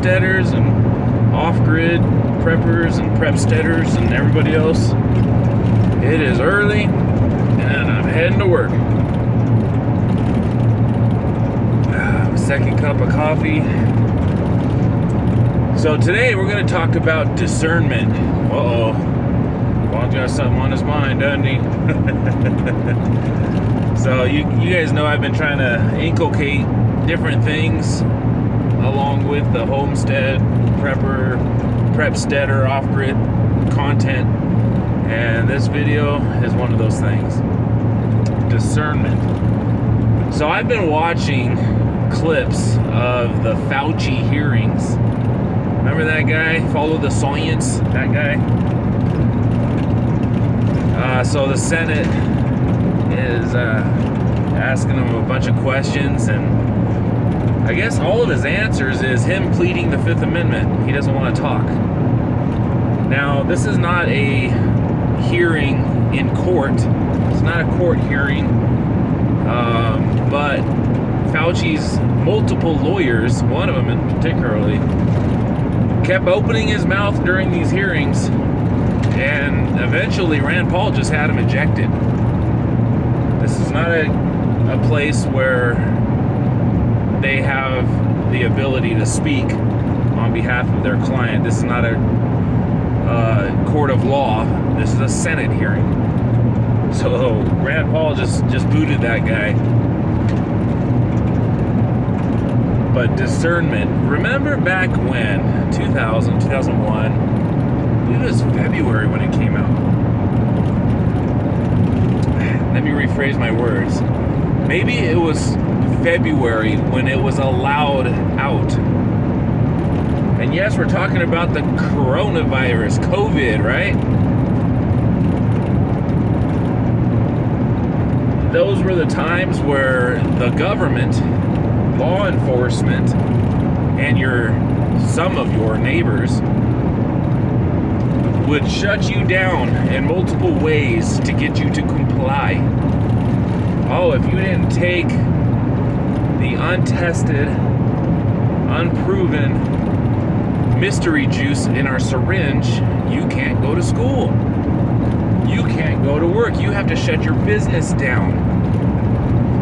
homesteaders and off-grid preppers and prepsteaders and everybody else. It is early and I'm heading to work. Second cup of coffee. So today we're going to talk about discernment. Uh-oh. Paul's got something on his mind, doesn't he? So you guys know I've been trying to inculcate different things along with the homestead, prepper, prepsteader, off-grid content. And this video is one of those things. Discernment. So I've been watching clips of the Fauci hearings. Remember that guy? Follow the science, that guy? So the Senate is asking him a bunch of questions, and I guess all of his answers is him pleading the Fifth Amendment. He doesn't want to talk. Now, this is not a hearing in court. It's not a court hearing, but Fauci's multiple lawyers, one of them in particularly, kept opening his mouth during these hearings, and eventually Rand Paul just had him ejected. This is not a place where they have the ability to speak on behalf of their client. This is not a court of law. This is a Senate hearing. So Rand Paul just booted that guy. But discernment. Remember back when, 2000, 2001, I believe it was February when it came out. Let me rephrase my words. Maybe it was February when it was allowed out. And yes, we're talking about the coronavirus, COVID, right? Those were the times where the government, law enforcement, and some of your neighbors would shut you down in multiple ways to get you to comply. Oh, if you didn't take the untested, unproven mystery juice in our syringe, you can't go to school. You can't go to work. You have to shut your business down.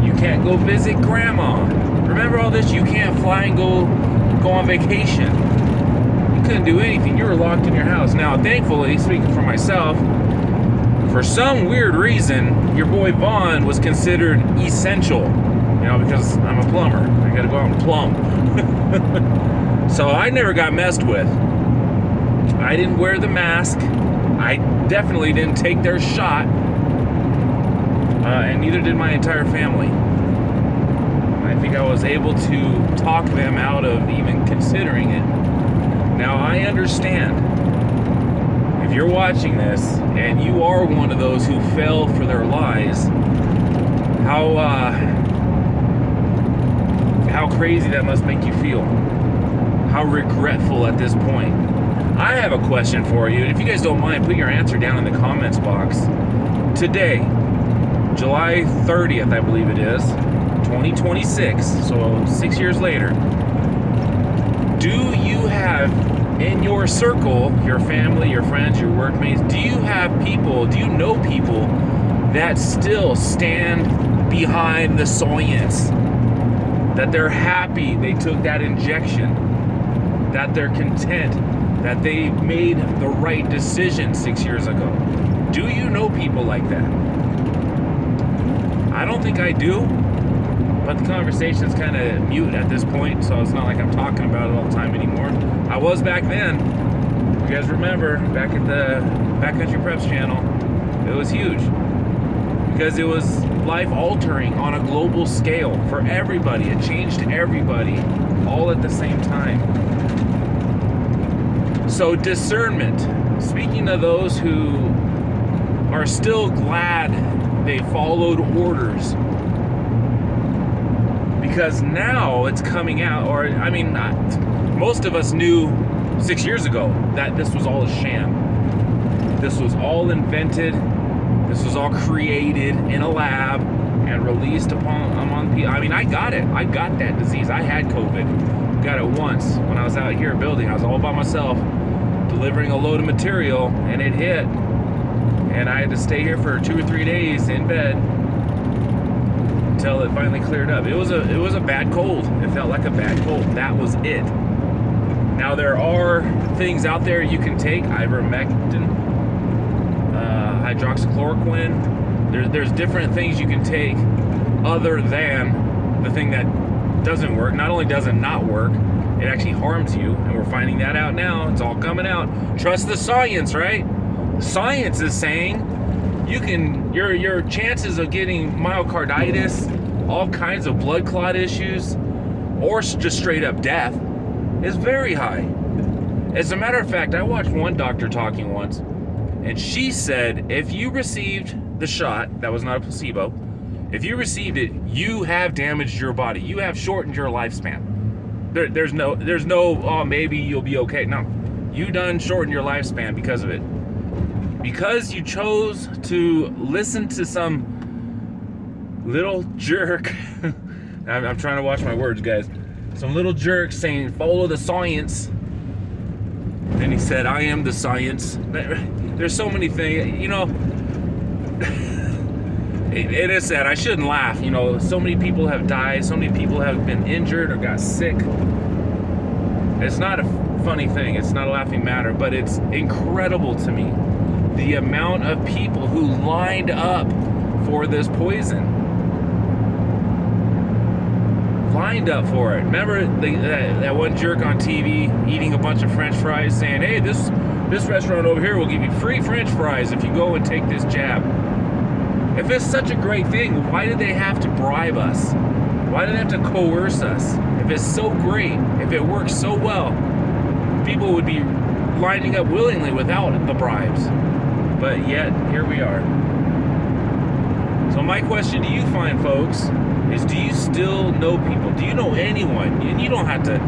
You can't go visit grandma. Remember all this? You can't fly and go on vacation. You couldn't do anything. You were locked in your house. Now, thankfully, speaking for myself, for some weird reason, your boy Vaughn was considered essential. You know, because I'm a plumber. I gotta go out and plumb. So I never got messed with. I didn't wear the mask. I definitely didn't take their shot. And neither did my entire family. I think I was able to talk them out of even considering it. Now, I understand. If you're watching this and you are one of those who fell for their lies, how crazy that must make you feel. How regretful at this point. I have a question for you. If you guys don't mind, put your answer down in the comments box. Today, July 30th, I believe it is, 2026, so 6 years later, do you have in your circle, your family, your friends, your workmates, do you know people that still stand behind the science? That they're happy they took that injection, that they're content, that they made the right decision 6 years ago? Do you know people like that? I don't think I do, but the conversation's kind of mute at this point, so it's not like I'm talking about it all the time anymore. I was back then. You guys remember, back at the Backcountry Preps channel, it was huge. Because it was life-altering on a global scale for everybody. It changed everybody all at the same time. So discernment. Speaking of those who are still glad they followed orders, because now it's coming out, or I mean, most of us knew 6 years ago that this was all a sham. This was all invented. This was all created in a lab and released among people. I mean, I got it. I got that disease. I had COVID. got it once when I was out here building. I was all by myself delivering a load of material, and it hit. And I had to stay here for 2 or 3 days in bed until it finally cleared up. It was a bad cold. It felt like a bad cold. That was it. Now there are things out there you can take, ivermectin, hydroxychloroquine. There's different things you can take other than the thing that doesn't work. Not only does it not work, it actually harms you, and we're finding that out now. It's all coming out. Trust the science, right? Science is saying your chances of getting myocarditis, all kinds of blood clot issues, or just straight up death is very high. As a matter of fact, I watched one doctor talking once, and she said if you received the shot, that was not a placebo, if you received it, you have damaged your body. You have shortened your lifespan. There's no, oh, maybe you'll be okay. No, you done shortened your lifespan because of it. Because you chose to listen to some little jerk. I'm trying to watch my words, guys. Some little jerk saying, follow the science. Then he said, I am the science. There's so many things, you know. It is sad. I shouldn't laugh. You know, so many people have died. So many people have been injured or got sick. It's not a funny thing. It's not a laughing matter, but it's incredible to me. The amount of people who lined up for this poison. Lined up for it. Remember that one jerk on TV eating a bunch of French fries saying, hey, this restaurant over here will give you free French fries if you go and take this jab. If it's such a great thing, why did they have to bribe us? Why did they have to coerce us? If it's so great, if it works so well, people would be lining up willingly without the bribes. But yet, here we are. So my question to you fine folks is, do you still know people? Do you know anyone? And you don't have to,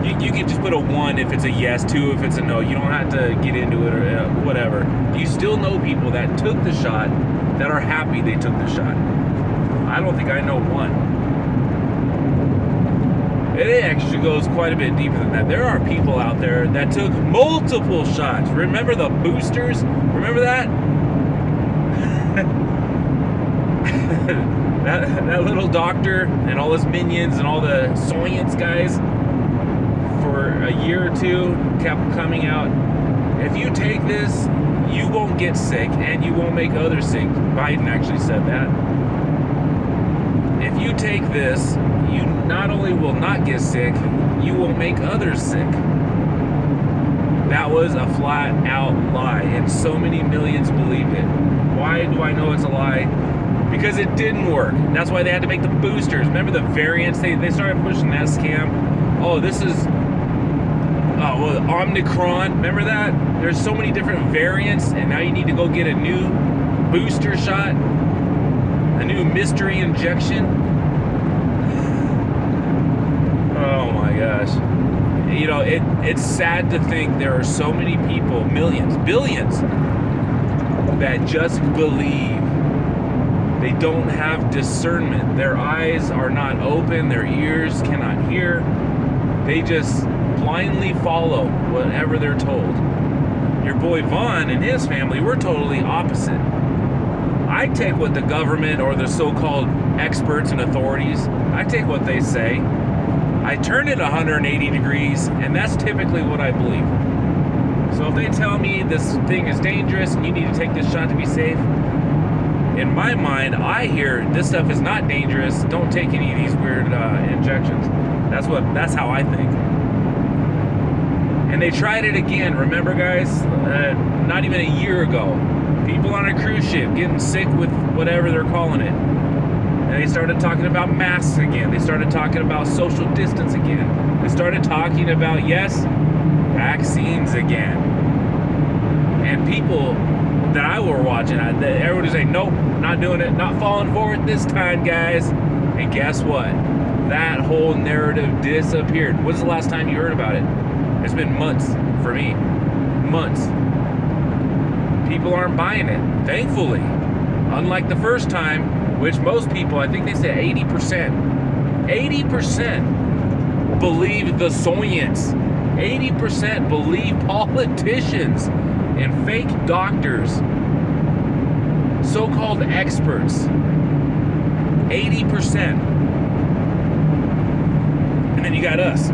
you can just put a 1 if it's a yes, 2 if it's a no. You don't have to get into it or whatever. Do you still know people that took the shot, that are happy they took the shot? I don't think I know one. It actually goes quite a bit deeper than that. There are people out there that took multiple shots. Remember the boosters? Remember that? that little doctor and all his minions and all the science guys for a year or two kept coming out. If you take this, you won't get sick and you won't make others sick. Biden actually said that. If you take this, you not only will not get sick, you will make others sick. That was a flat out lie, and so many millions believed it. Why do I know it's a lie? Because it didn't work. That's why they had to make the boosters. Remember the variants? They started pushing that scam. Oh, this is Omicron. Remember that? There's so many different variants, and now you need to go get a new booster shot, a new mystery injection. Oh my gosh. You know, it's sad to think there are so many people, millions, billions, that just believe. They don't have discernment. Their eyes are not open. Their ears cannot hear. They just blindly follow whatever they're told. Your boy Vaughn and his family, we're totally opposite. I take what the government or the so-called experts and authorities, I take what they say. I turn it 180 degrees, and that's typically what I believe. So if they tell me this thing is dangerous and you need to take this shot to be safe, in my mind, I hear this stuff is not dangerous. Don't take any of these weird injections. That's how I think. And they tried it again. Remember, guys? Not even a year ago, people on a cruise ship getting sick with whatever they're calling it. And they started talking about masks again. They started talking about social distance again. They started talking about, yes, vaccines again. And people that I were watching, everybody was saying, nope, not doing it, not falling for it this time, guys. And guess what? That whole narrative disappeared. When's the last time you heard about it? It's been months for me. Months. People aren't buying it, thankfully. Unlike the first time, which most people, I think they said 80%. 80% believe the science. 80% believe politicians and fake doctors, so-called experts. 80%. And then you got us.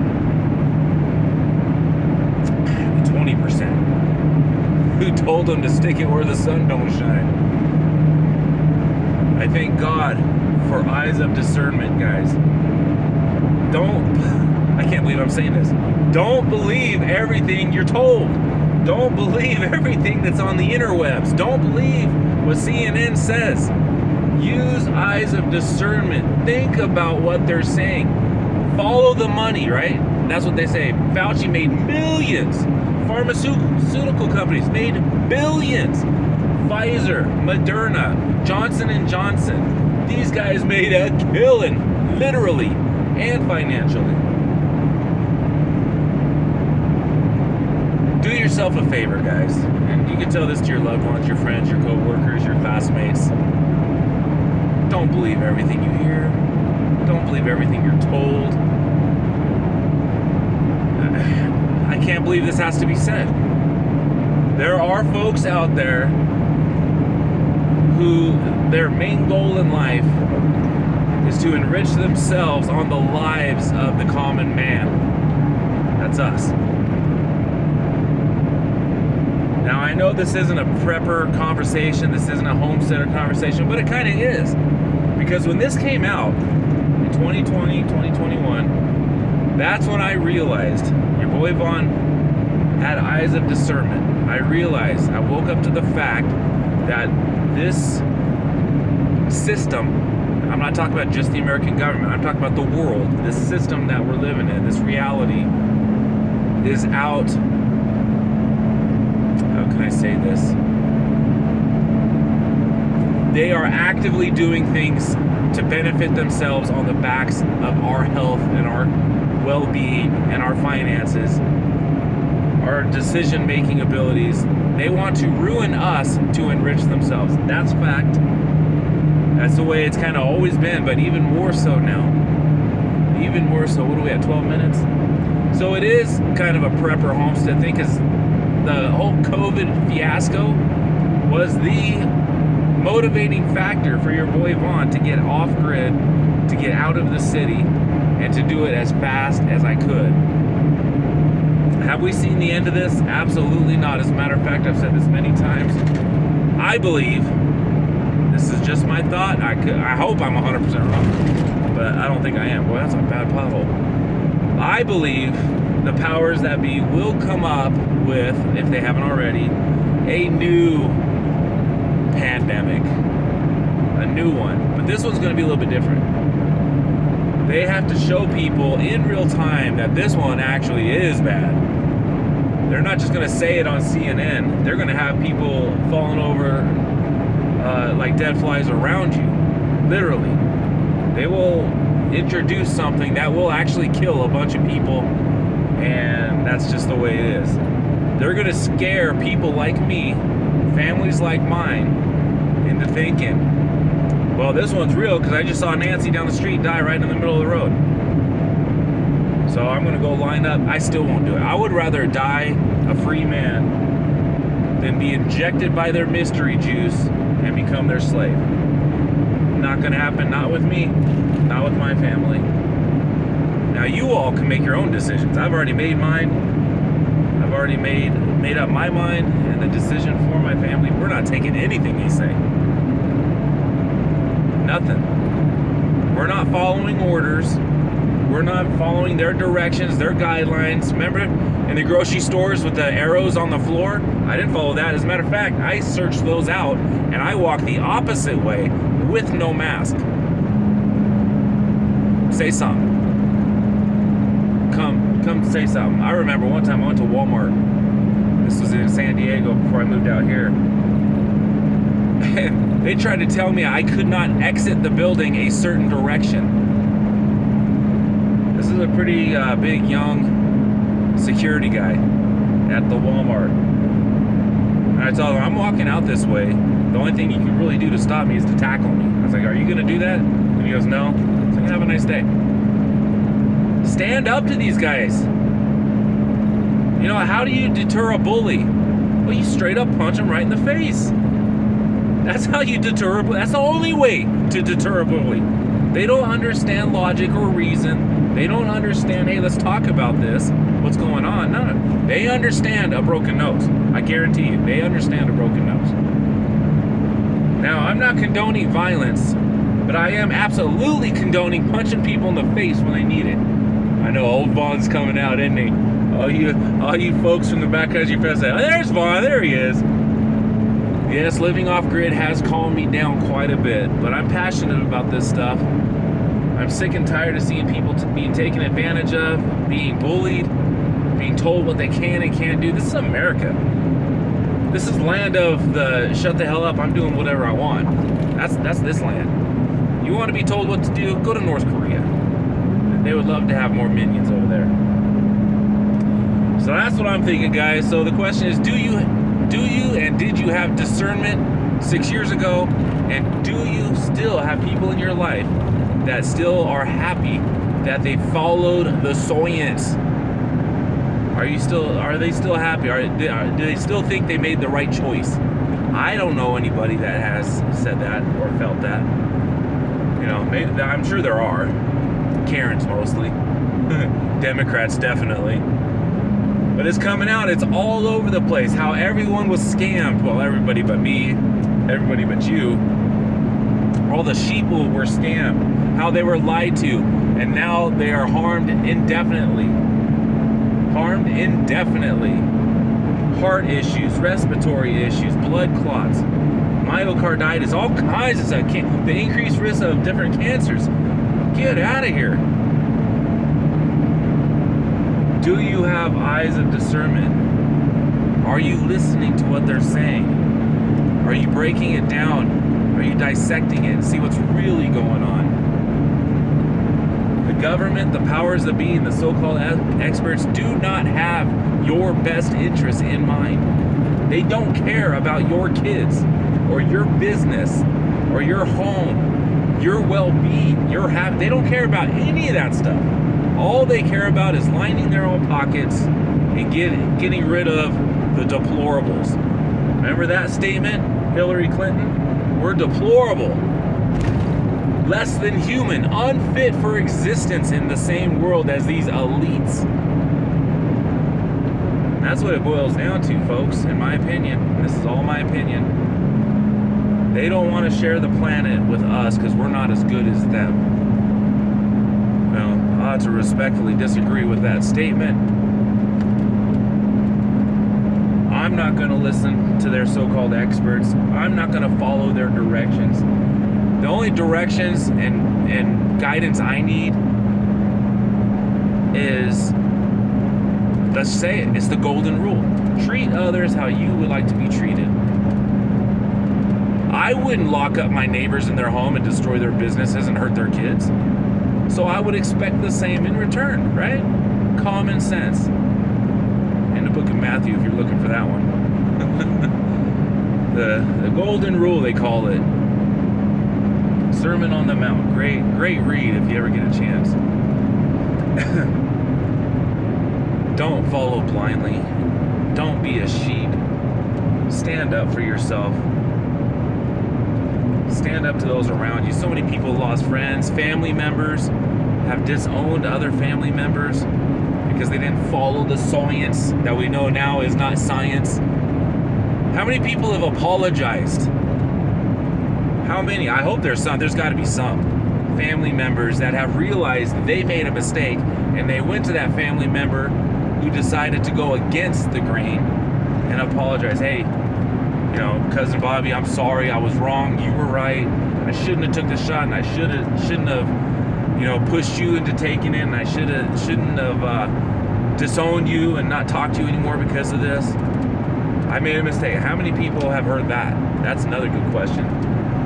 20%. Who told them to stick it where the sun don't shine. I thank God for eyes of discernment, guys. I can't believe I'm saying this. Don't believe everything you're told. Don't believe everything that's on the interwebs. Don't believe what CNN says. Use eyes of discernment. Think about what they're saying. Follow the money, right? That's what they say. Fauci made millions. Pharmaceutical companies made billions. Pfizer, Moderna, Johnson & Johnson. These guys made a killing, literally and financially. Do yourself a favor, guys. And you can tell this to your loved ones, your friends, your co-workers, your classmates. Don't believe everything you hear. Don't believe everything you're told. I can't believe this has to be said. There are folks out there who their main goal in life is to enrich themselves on the lives of the common man. That's us. Now, I know this isn't a prepper conversation, this isn't a homesteader conversation, but it kind of is. Because when this came out in 2020, 2021, that's when I realized your boy Vaughn had eyes of discernment. I realized, I woke up to the fact that this system, I'm not talking about just the American government, I'm talking about the world, this system that we're living in, this reality is out, how can I say this? They are actively doing things to benefit themselves on the backs of our health and our well-being and our finances, our decision-making abilities. They want to ruin us to enrich themselves. That's fact. That's the way it's kind of always been, but even more so now. Even more so. What are we at, 12 minutes? So it is kind of a prepper homestead thing, because the whole COVID fiasco was the motivating factor for your boy Vaughn to get off grid, to get out of the city, and to do it as fast as I could. Have we seen the end of this? Absolutely not. As a matter of fact, I've said this many times. I believe, this is just my thought, I hope I'm 100% wrong, but I don't think I am. Boy, that's a bad pothole. I believe the powers that be will come up with, if they haven't already, a new pandemic. A new one. But this one's going to be a little bit different. They have to show people in real time that this one actually is bad. They're not just going to say it on CNN. They're going to have people falling over like dead flies around you. Literally. They will introduce something that will actually kill a bunch of people, and that's just the way it is. They're going to scare people like me, families like mine, into thinking, well, this one's real because I just saw Nancy down the street die right in the middle of the road. So I'm going to go line up. I still won't do it. I would rather die a free man than be injected by their mystery juice and become their slave. Not going to happen. Not with me. Not with my family. Now, you all can make your own decisions. I've already made mine. I've already made up my mind and the decision for my family. We're not taking anything they say. Nothing. We're not following orders. We're not following their directions, their guidelines. Remember in the grocery stores with the arrows on the floor? I didn't follow that. As a matter of fact, I searched those out and I walked the opposite way with no mask. Say something. Come say something. I remember one time I went to Walmart. This was in San Diego before I moved out here. And they tried to tell me I could not exit the building a certain direction. This is a pretty big, young security guy at the Walmart. And I told him, I'm walking out this way. The only thing you can really do to stop me is to tackle me. I was like, are you going to do that? And he goes, no. I was like, have a nice day. Stand up to these guys. You know, how do you deter a bully? Well, you straight up punch him right in the face. That's how you deter a bully. That's the only way to deter a bully. They don't understand logic or reason. They don't understand, hey, let's talk about this. What's going on? No. They understand a broken nose. I guarantee you, they understand a broken nose. Now, I'm not condoning violence, but I am absolutely condoning punching people in the face when they need it. I know old Vaughn's coming out, isn't he? All you folks from the back country press say, oh, there's Vaughn, there he is. Yes, living off grid has calmed me down quite a bit, but I'm passionate about this stuff. I'm sick and tired of seeing people being taken advantage of, being bullied, being told what they can and can't do. This is America. This is land of the shut the hell up, I'm doing whatever I want. That's this land. You want to be told what to do, go to North Korea. They would love to have more minions over there. So that's what I'm thinking, guys. So the question is, do you and did you have discernment 6 years ago? And do you still have people in your life that still are happy that they followed the science? Are they still happy? Do they still think they made the right choice? I don't know anybody that has said that or felt that. You know, maybe, I'm sure there are. Karens mostly. Democrats definitely. But it's coming out, it's all over the place. How everyone was scammed. Well, everybody but me, everybody but you. All the sheeple were scammed. How they were lied to. And now they are harmed indefinitely. Harmed indefinitely. Heart issues, respiratory issues, blood clots, myocarditis, all kinds of stuff. The increased risk of different cancers. Get out of here. Do you have eyes of discernment? Are you listening to what they're saying? Are you breaking it down? Are you dissecting it and see what's really going on? The government, the powers that be, and the so-called experts do not have your best interests in mind. They don't care about your kids or your business or your home, your well-being, your habit. They don't care about any of that stuff. All they care about is lining their own pockets and getting rid of the deplorables. Remember that statement, Hillary Clinton? We're deplorable. Less than human, unfit for existence in the same world as these elites. That's what it boils down to, folks, in my opinion. This is all my opinion. They don't want to share the planet with us because we're not as good as them. Well, I ought to respectfully disagree with that statement. I'm not going to listen to their so-called experts. I'm not going to follow their directions. The only directions and guidance I need is, let's say it, it's the golden rule. Treat others how you would like to be treated. I wouldn't lock up my neighbors in their home and destroy their businesses and hurt their kids. So I would expect the same in return, right? Common sense. In the book of Matthew, if you're looking for that one. the golden rule, they call it. Sermon on the Mount. Great read if you ever get a chance. Don't follow blindly. Don't be a sheep. Stand up for yourself. Stand up to those around you. So many people lost friends, family members, have disowned other family members because they didn't follow the science that we know now is not science. How many people have apologized? How many? I hope there's some. There's got to be some family members that have realized that they made a mistake and they went to that family member who decided to go against the grain and apologize. Hey, you know, Cousin Bobby, I'm sorry, I was wrong, you were right, I shouldn't have took the shot, and I shouldn't have, you know, pushed you into taking it, and I shouldn't have disowned you and not talked to you anymore because of this. I made a mistake. How many people have heard that? That's another good question.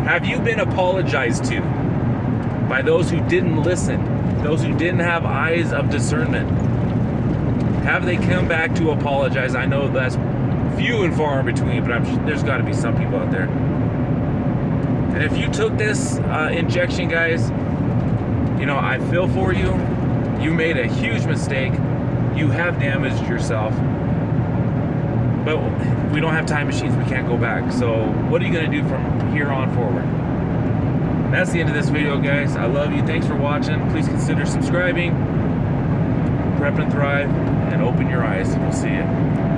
Have you been apologized to by those who didn't listen, those who didn't have eyes of discernment? Have they come back to apologize? I know that's few and far in between, but I'm sure there's got to be some people out there. And if you took this injection, guys, you know, I feel for you. You made a huge mistake. You have damaged yourself. But we don't have time machines. We can't go back. So what are you going to do from here on forward? That's the end of this video, guys. I love you. Thanks for watching. Please consider subscribing. Prep and thrive, and open your eyes. We'll see you.